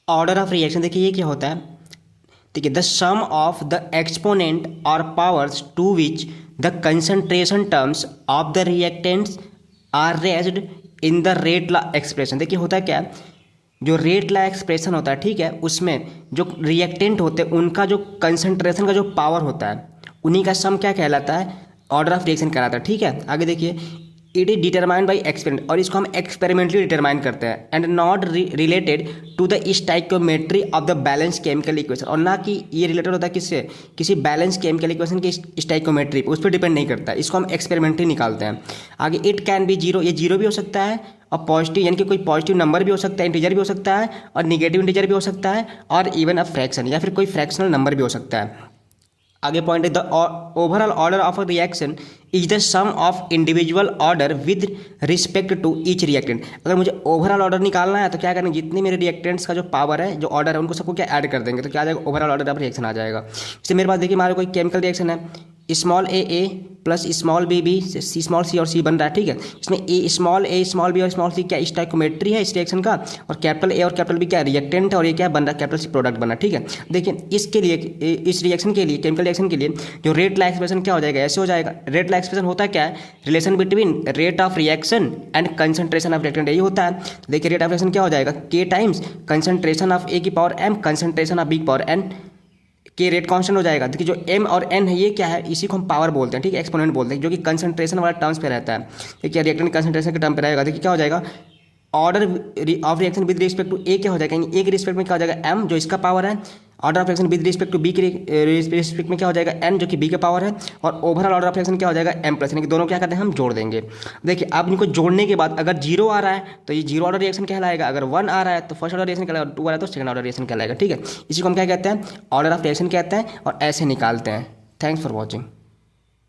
Order of reaction देखिए ये क्या होता है। देखिए the sum of the exponent or powers to which the concentration terms of the reactants are raised in the rate law expression. देखिए होता है क्या, जो रेट लॉ एक्सप्रेशन होता है, ठीक है, उसमें जो रिएक्टेंट होते हैं उनका जो कंसंट्रेशन का जो पावर होता है उन्हीं का सम क्या कहलाता है, ऑर्डर ऑफ रिएक्शन कहलाता है। ठीक है, आगे देखिए it is determined by experiment, और इसको हम एक्सपेरिमेंटली डिटरमाइन करते हैं, and not related to the stoichiometry of the balance chemical equation, और ना कि ये रिलेटेड होता है किससे, किसी बैलेंस केमिकल इक्वेशन की स्टाइकोमेट्री उस पर डिपेंड नहीं करता है, इसको हम एक्सपेरिमेंटली निकालते हैं। आगे इट कैन बी जीरो, ये जीरो भी हो सकता है और पॉजिटिव यानी कि कोई पॉजिटिव नंबर भी हो सकता है, इंटीजर भी हो सकता है, और निगेटिव इंटीजर भी हो सकता है, और इवन अ फ्रैक्शन या फिर कोई फ्रैक्शनल नंबर भी हो सकता है। आगे पॉइंट है the overall order of a reaction is the sum of individual order with respect to each reactant. अगर मुझे ओवरऑल ऑर्डर निकालना है तो क्या करेंगे, जितने मेरे रिएक्टेंट्स का जो पावर है, जो ऑर्डर है, उनको सबको क्या ऐड कर देंगे, तो क्या आ जाएगा, ओवरऑल ऑर्डर ऑफ रिएक्शन आ जाएगा। जैसे मेरे पास देखिए हमारा कोई केमिकल रिएक्शन है, small A plus small B C small C और सी बन रहा है। ठीक है, इसमें स्मॉल बी और स्मॉल सी क्या स्टोइकोमेट्री है इस रिएक्शन का, और कैपिटल ए और कैपिटल बी क्या रिएक्टेंट है, और ये क्या बन रहा है, कैपिटल सी प्रोडक्ट बना। ठीक है, देखिए इसके लिए, इस रिएक्शन के लिए, केमिकल रिएक्शन के लिए जो रेट लॉ एक्सप्रेशन क्या हो जाएगा, ऐसे हो जाएगा। रेट लॉ एक्सप्रेशन होता है क्या है, relation between rate of reaction and concentration of reactant, यही होता है। तो देखिए रेट ऑफ रिएक्शन क्या हो जाएगा, के टाइम्स कंसंट्रेशन ऑफ ए की power M concentration of B की पावर एन, के रेट कांस्टेंट हो जाएगा। देखिए जो एम और एन है ये क्या है, इसी को हम पावर बोलते हैं, ठीक है, एक्सपोनेंट बोलते हैं, जो कि कंसंट्रेशन वाला टर्म्स पे रहता है। देखिए रिएक्टेंट कंसंट्रेशन के टर्म पे रहेगा। देखिए क्या हो जाएगा, order of reaction with respect to A क्या हो जाएगा, ए के रिस्पेक्ट में क्या हो जाएगा एम, जो इसका पावर है। Order of reaction with respect to B के रिस्पेक्ट में क्या हो जाएगा एन, जो कि बी का पावर है। और ओवरऑल ऑर्डर ऑफ रिएक्शन क्या हो जाएगा एम प्लस, यानी कि दोनों क्या करते हैं, हम जोड़ देंगे। देखिए अब इनको जोड़ने के बाद अगर जीरो आ रहा है तो ये जीरो ऑर्डर रिएक्शन कहलाएगा, अगर वन आ रहा है तो फर्स्ट ऑर्डर रिएक्शन कहलाएगा, टू आ रहा है तो सेकंड ऑर्डर रिएक्शन कहलाएगा। ठीक है, इसी को हम क्या कहते हैं, ऑर्डर ऑफ रिएक्शन कहते हैं, और ऐसे निकालते हैं। Thanks for watching.